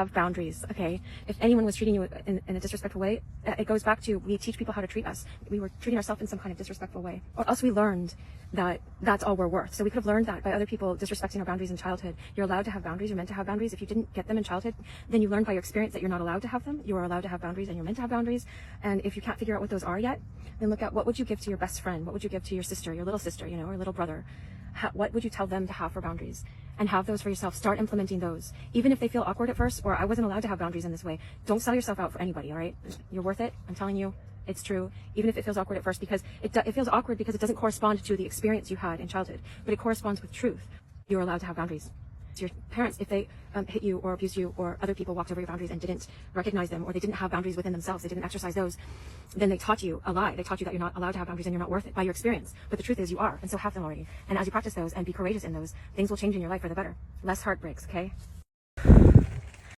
Have boundaries, okay? If anyone was treating you in a disrespectful way, it goes back to we teach people how to treat us. We were treating ourselves in some kind of disrespectful way. Or else we learned that that's all we're worth. So we could have learned that by other people disrespecting our boundaries in childhood. You're allowed to have boundaries, you're meant to have boundaries. If you didn't get them in childhood, then you learned by your experience that you're not allowed to have them. You are allowed to have boundaries and you're meant to have boundaries. And if you can't figure out what those are yet, then look at what would you give to your best friend? What would you give to your sister, your little sister, or little brother? What would you tell them to have for boundaries? And have those for yourself. Start implementing those. Even if they feel awkward at first, or I wasn't allowed to have boundaries in this way. Don't sell yourself out for anybody, all right? You're worth it. I'm telling you, it's true. Even if it feels awkward at first, because it feels awkward because it doesn't correspond to the experience you had in childhood, but it corresponds with truth. You're allowed to have boundaries. Your parents, if they hit you or abused you, or other people walked over your boundaries and didn't recognize them, or they didn't have boundaries within themselves, they didn't exercise those, then they taught you a lie. They taught you that you're not allowed to have boundaries and you're not worth it by your experience. But the truth is you are, and so have them already. And as you practice those and be courageous in those, things will change in your life for the better. Less heartbreaks, okay?